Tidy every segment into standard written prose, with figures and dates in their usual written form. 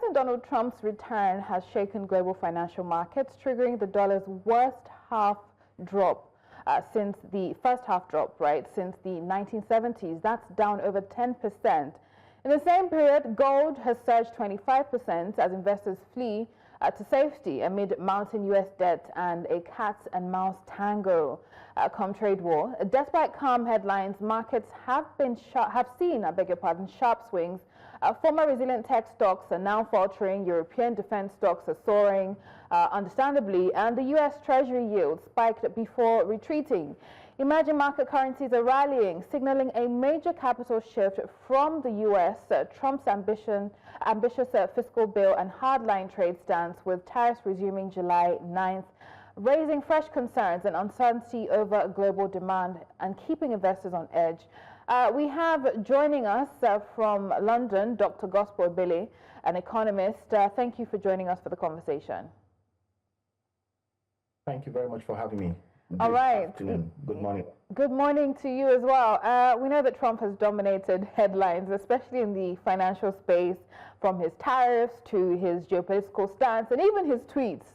President Donald Trump's return has shaken global financial markets, triggering the dollar's worst half drop since the first half drop, right, since the 1970s. That's down over 10%. In the same period, gold has surged 25% as investors flee to safety amid mounting U.S. debt and a cat and mouse tango come trade war. Despite calm headlines, markets have seen, sharp swings. Former resilient tech stocks are now faltering. European defense stocks are soaring, understandably, and the U.S. Treasury yield spiked before retreating. Emerging market currencies are rallying, signaling a major capital shift from the U.S. Trump's ambitious fiscal bill and hardline trade stance, with tariffs resuming July 9th, raising fresh concerns and uncertainty over global demand and keeping investors on edge. We have joining us from London, Dr. Gospel Obele, an economist. Thank you for joining us for the conversation. Thank you very much for having me. All right. Afternoon. Good morning. Good morning to you as well. We know that Trump has dominated headlines, especially in the financial space, from his tariffs to his geopolitical stance and even his tweets.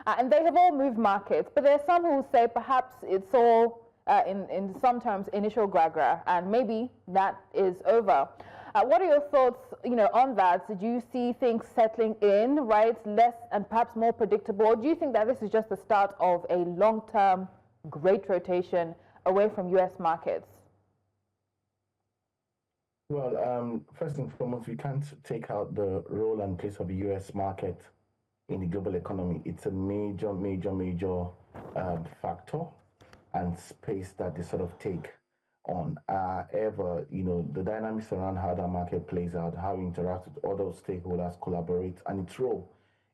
And they have all moved markets. But there are some who say perhaps it's all, in some terms, initial gra-gra, and maybe that is over. What are your thoughts, on that? Do you see things settling in, right, less and perhaps more predictable? Or do you think that this is just the start of a long-term great rotation away from U.S. markets? Well, first and foremost, we can't take out the role and place of the U.S. market in the global economy. It's a major factor and space that they sort of take on. However, the dynamics around how that market plays out, how we interact with other stakeholders, collaborate, and its role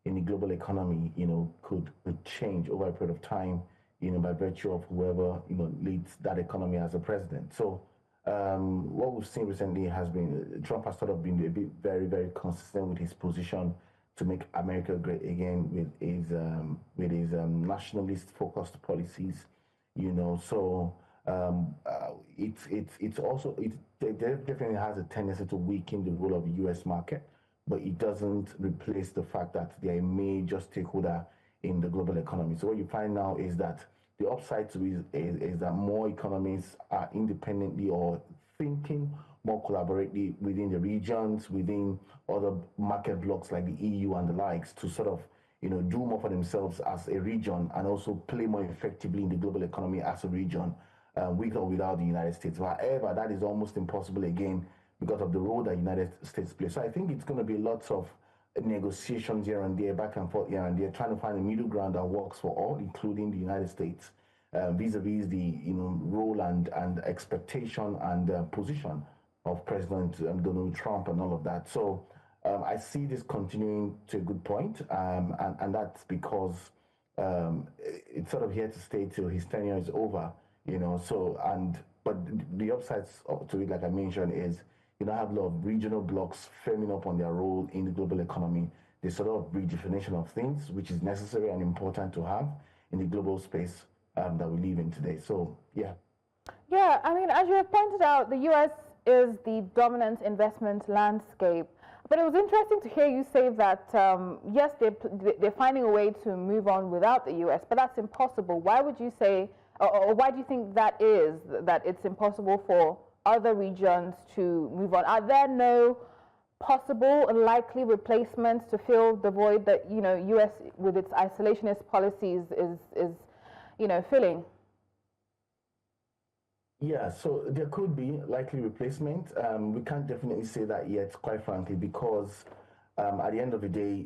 in the global economy, could change over a period of time, by virtue of whoever, leads that economy as a president. So what we've seen recently has been, Trump has sort of been a bit very, very consistent with his position to make America great again with his nationalist focused policies, so it definitely has a tendency to weaken the role of the U.S. market, but it doesn't replace the fact that they're a major stakeholder in the global economy. So what you find now is that the upside to it is that more economies are independently or thinking more collaboratively within the regions, within other market blocks like the EU and the likes, to sort of do more for themselves as a region and also play more effectively in the global economy as a region, with or without the United States. However, that is almost impossible again because of the role that the United States plays. So I think it's going to be lots of negotiations here and there, back and forth here and there, trying to find a middle ground that works for all, including the United States, vis-a-vis the role and expectation and position of President Donald Trump and all of that. So I see this continuing to a good point, and that's because it's sort of here to stay till his tenure is over, but the upsides to it, like I mentioned, is have a lot of regional blocks firming up on their role in the global economy. There's sort of redefinition of things, which is necessary and important to have in the global space that we live in today. So, yeah. Yeah, I mean, as you have pointed out, the U.S. is the dominant investment landscape. But it was interesting to hear you say that, yes, they're finding a way to move on without the U.S., but that's impossible. Why would you say, or why do you think that is, that it's impossible for other regions to move on? Are there no possible likely replacements to fill the void that U.S. with its isolationist policies is filling? Yeah, so there could be likely replacement. We can't definitely say that yet, quite frankly, because at the end of the day,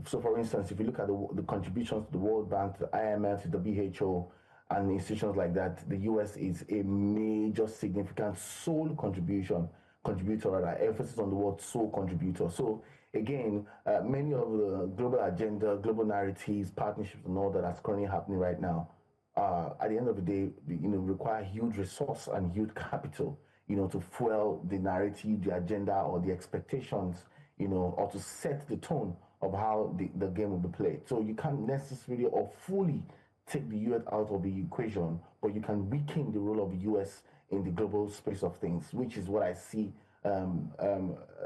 so for instance, if you look at the contributions to the World Bank, to the IMF, to the WHO, and institutions like that, the U.S. is a major, significant sole contributor, emphasis on the word sole contributor. So again, many of the global agenda, global narratives, partnerships, and all that that's currently happening right now, at the end of the day, require huge resource and huge capital, to fuel the narrative, the agenda, or the expectations, or to set the tone of how the game will be played. So you can't necessarily or fully take the U.S. out of the equation, but you can weaken the role of the U.S. in the global space of things, which is what I see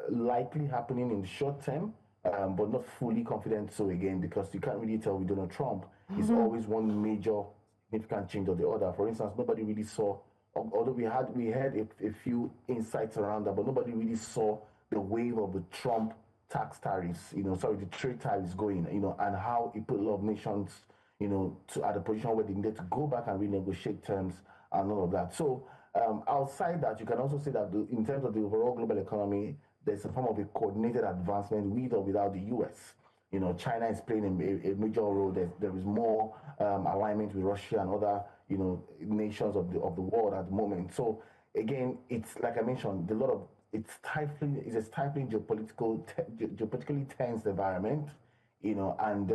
likely happening in the short term, but not fully confident so again, because you can't really tell with Donald Trump. It's always one major significant change or the other. For instance, nobody really saw, although we had a few insights around that, but nobody really saw the wave of the Trump tax tariffs, the trade tariffs going, and how it put a lot of nations, to at a position where they needed to go back and renegotiate terms and all of that. So outside that, you can also say that in terms of the overall global economy, there's a form of a coordinated advancement with or without the U.S. China is playing a major role. There is more alignment with Russia and other, nations of the world at the moment. So again, it's like I mentioned, it's a stifling geopolitically tense environment, and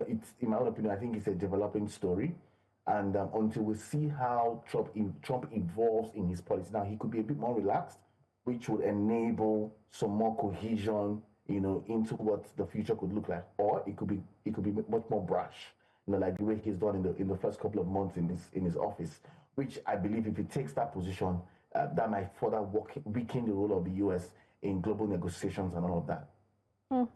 it's, in my own opinion, I think it's a developing story. And until we see how Trump evolves in his policy, now he could be a bit more relaxed, which would enable some more cohesion, into what the future could look like, or it could be much more brash, like the way he's done in the first couple of months in his office, which I believe if he takes that position, that might further weaken the role of the U.S. in global negotiations and all of that.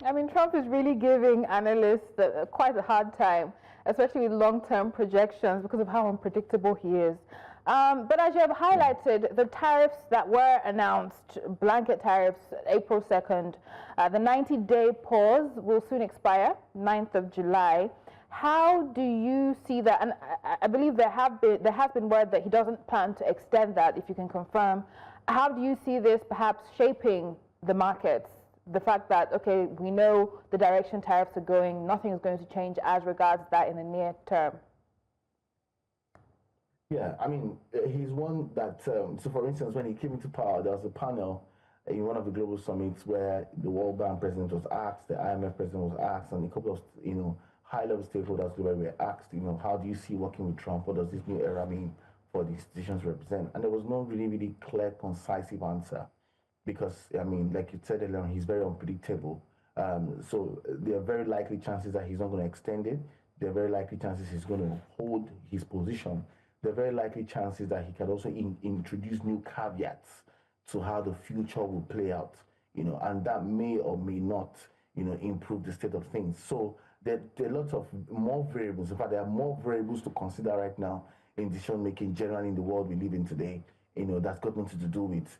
I mean, Trump is really giving analysts quite a hard time, especially with long-term projections, because of how unpredictable he is. But as you have highlighted, the tariffs that were announced, blanket tariffs, April 2nd, the 90-day pause will soon expire, 9th of July. How do you see that? And I believe there has been word that he doesn't plan to extend that, if you can confirm. How do you see this perhaps shaping the markets? The fact that, okay, we know the direction tariffs are going, nothing is going to change as regards that in the near term. Yeah, I mean, he's one that, so for instance, when he came into power, there was a panel in one of the global summits where the World Bank president was asked, the IMF president was asked, and a couple of, high-level stakeholders globally were asked, how do you see working with Trump? What does this new era mean for the institutions represent? And there was no really, really clear, concise answer, because, I mean, like you said earlier, he's very unpredictable. So there are very likely chances that he's not going to extend it. There are very likely chances he's going to hold his position. There are very likely chances that he can also introduce new caveats to how the future will play out, and that may or may not, improve the state of things. So there are lots of more variables. In fact, there are more variables to consider right now in decision making generally in the world we live in today, that's got nothing to do with,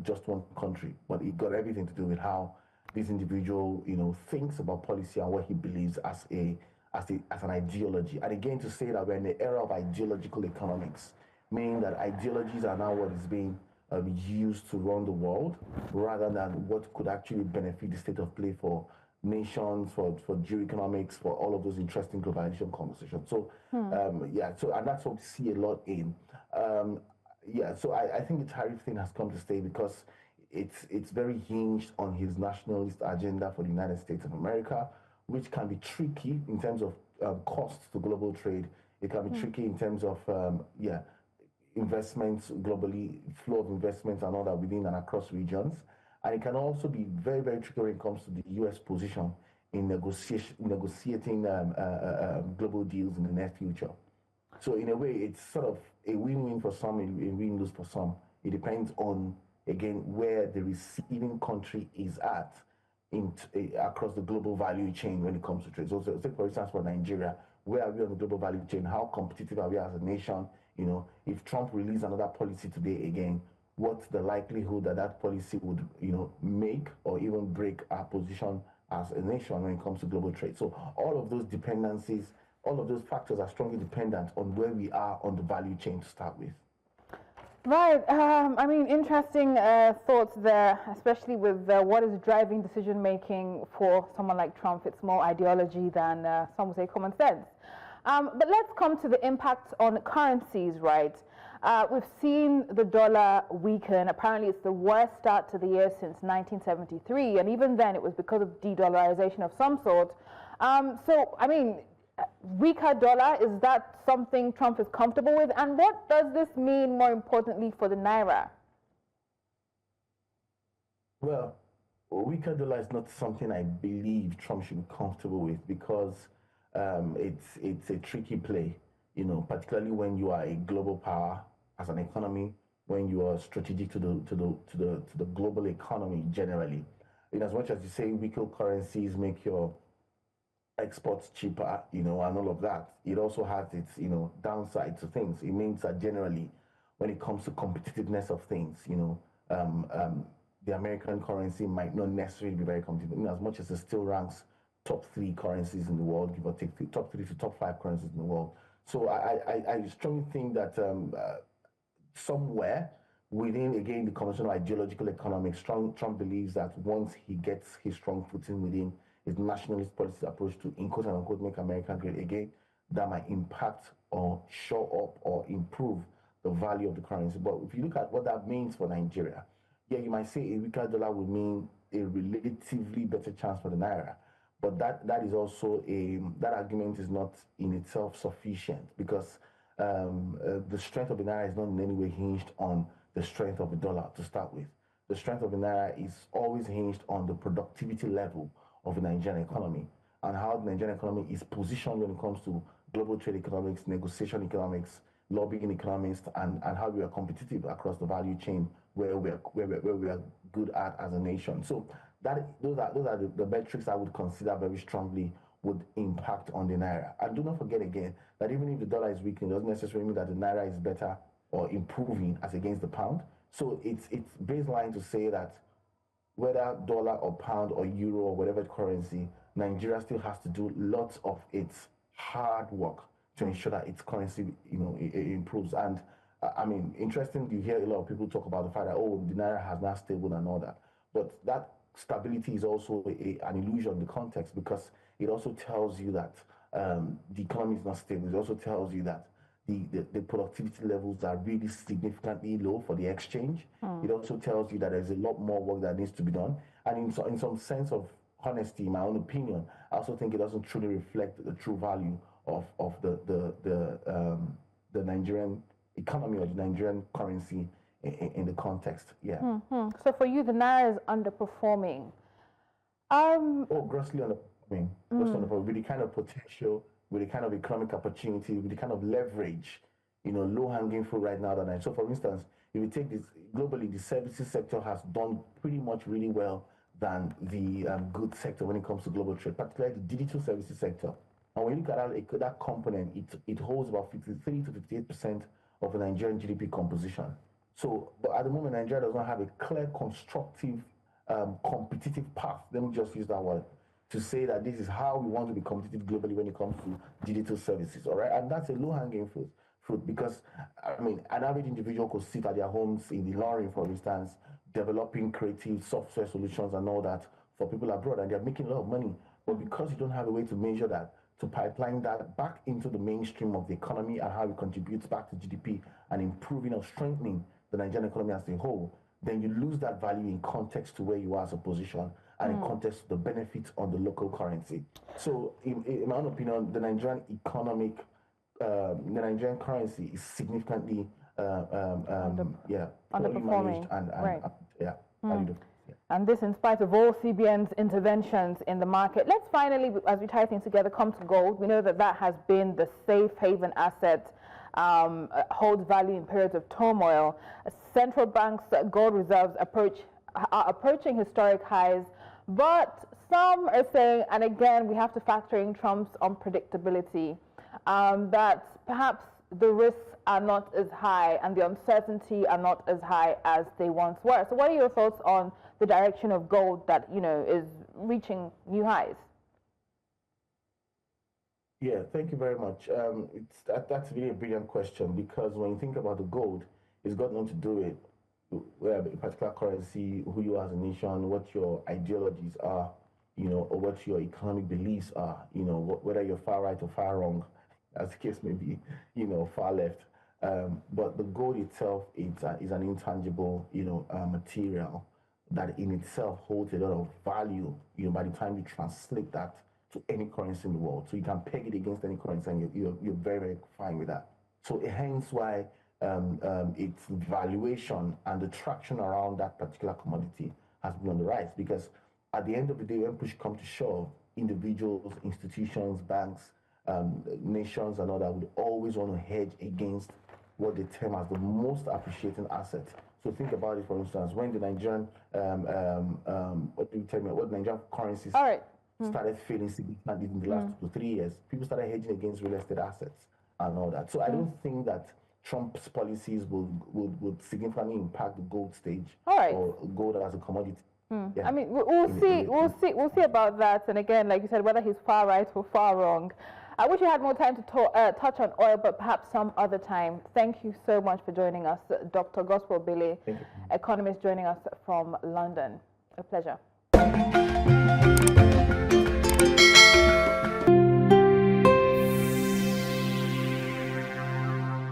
just one country, but it got everything to do with how this individual, thinks about policy and what he believes as an ideology. And again, to say that we're in the era of ideological economics, meaning that ideologies are now what is being used to run the world, rather than what could actually benefit the state of play for nations, for geoeconomics, for all of those interesting globalization conversations. So, and that's what we see a lot in. So I think the tariff thing has come to stay, because it's very hinged on his nationalist agenda for the United States of America, which can be tricky in terms of costs to global trade. It can be tricky in terms of investments globally, flow of investments and all that within and across regions. And it can also be very, very tricky when it comes to the U.S. position in negotiating global deals in the near future. So in a way, it's sort of a win-win for some, a win-lose for some. It depends on, again, where the receiving country is at across the global value chain when it comes to trade. So say, for instance, for Nigeria, where are we on the global value chain? How competitive are we as a nation? If Trump released another policy today again, what's the likelihood that that policy would, make or even break our position as a nation when it comes to global trade? So all of those dependencies, all of those factors are strongly dependent on where we are on the value chain to start with. Right. I mean, interesting thoughts there, especially with what is driving decision making for someone like Trump. It's more ideology than some would say common sense. But let's come to the impact on currencies, right? We've seen the dollar weaken. Apparently, it's the worst start to the year since 1973, and even then, it was because of de-dollarization of some sort. So, I mean, weaker dollar, is that something Trump is comfortable with? And what does this mean, more importantly, for the Naira? Well, weaker dollar is not something I believe Trump should be comfortable with, because it's a tricky play, particularly when you are a global power as an economy, when you are strategic to the global economy generally. in as much as you say weaker currencies make your exports cheaper, and all of that, it also has its, downside to things. It means that generally, when it comes to competitiveness of things, the American currency might not necessarily be very competitive, as much as it still ranks top 3 currencies in the world, give or take top 3 to top 5 currencies in the world. So I strongly think that somewhere within, again, the conventional ideological economics, Trump believes that once he gets his strong footing within his nationalist policy approach to, in quote unquote, make America great again, that might impact or show up or improve the value of the currency. But if you look at what that means for Nigeria, yeah, you might say a weaker dollar would mean a relatively better chance for the naira. But that is also that argument is not in itself sufficient, because the strength of the naira is not in any way hinged on the strength of the dollar to start with. The strength of the naira is always hinged on the productivity level of the Nigerian economy and how the Nigerian economy is positioned when it comes to global trade economics, negotiation economics, lobbying economics, and how we are competitive across the value chain where we are good at as a nation. So those are the metrics I would consider very strongly would impact on the naira. And do not forget again that even if the dollar is weakening, it doesn't necessarily mean that the naira is better or improving as against the pound. So it's baseline to say that whether dollar or pound or euro or whatever currency, Nigeria still has to do lots of its hard work to ensure that its currency, it improves. And I mean, interesting, you hear a lot of people talk about the fact that, oh, the naira has not stable and all that. But that stability is also an illusion in the context, because it also tells you that the economy is not stable. It also tells you that the productivity levels are really significantly low for the exchange. It also tells you that there's a lot more work that needs to be done. And in some sense of honesty, in my own opinion, I also think it doesn't truly reflect the true value of the Nigerian economy or the Nigerian currency in the context. Yeah. So for you, the naira is underperforming. Grossly underperforming. With the kind of potential, with the kind of economic opportunity, with the kind of leverage, low-hanging fruit right now. So, for instance, if you take this globally, the services sector has done pretty much really well than the goods sector when it comes to global trade, particularly the digital services sector. And when you look at that component, it holds about 53 to 58% of the Nigerian GDP composition. So, but at the moment, Nigeria does not have a clear, constructive, competitive path. Let me just use that word to say that this is how we want to be competitive globally when it comes to digital services. All right, and that's a low-hanging fruit, because I mean, an average individual could sit at their homes in the lorry, for instance, developing creative software solutions and all that for people abroad, and they're making a lot of money. But because you don't have a way to measure that, to pipeline that back into the mainstream of the economy and how it contributes back to GDP and improving or strengthening the Nigerian economy as a whole, then you lose that value in context to where you are as a position and in context to the benefits on the local currency. So, in my own opinion, the Nigerian the Nigerian currency is significantly, underperforming. Valued. And this in spite of all CBN's interventions in the market. Let's finally, as we tie things together, come to gold. We know that has been the safe haven asset, holds value in periods of turmoil. Central banks' gold reserves are approaching historic highs, but some are saying, and again, we have to factor in Trump's unpredictability, that perhaps the risks are not as high and the uncertainty are not as high as they once were. So what are your thoughts on the direction of gold that, is reaching new highs? Yeah, thank you very much. That's really a brilliant question, because when you think about the gold, it's got nothing to do with a particular currency, who you are as a nation, what your ideologies are, or what your economic beliefs are, whether you're far right or far wrong, as the case may be, far left. But the gold itself is an intangible, material that in itself holds a lot of value, by the time you translate that to any currency in the world. So you can peg it against any currency and you're very, very fine with that. So hence why its valuation and the traction around that particular commodity has been on the rise, because at the end of the day, when push comes to shove, individuals, institutions, banks, nations and all that would always want to hedge against what they term as the most appreciating asset. So think about it, for instance, when the Nigerian, what do you tell me, what Nigerian currencies started failing significantly in the last 2 to 3 years, people started hedging against real estate assets and all that. So I don't think that Trump's policies would significantly impact the gold stage or gold as a commodity. Yeah. I mean, we'll see about that. And again, like you said, whether he's far right or far wrong. I wish you had more time to touch on oil, but perhaps some other time. Thank you so much for joining us, Dr. Gospel Obele, economist, joining us from London. A pleasure.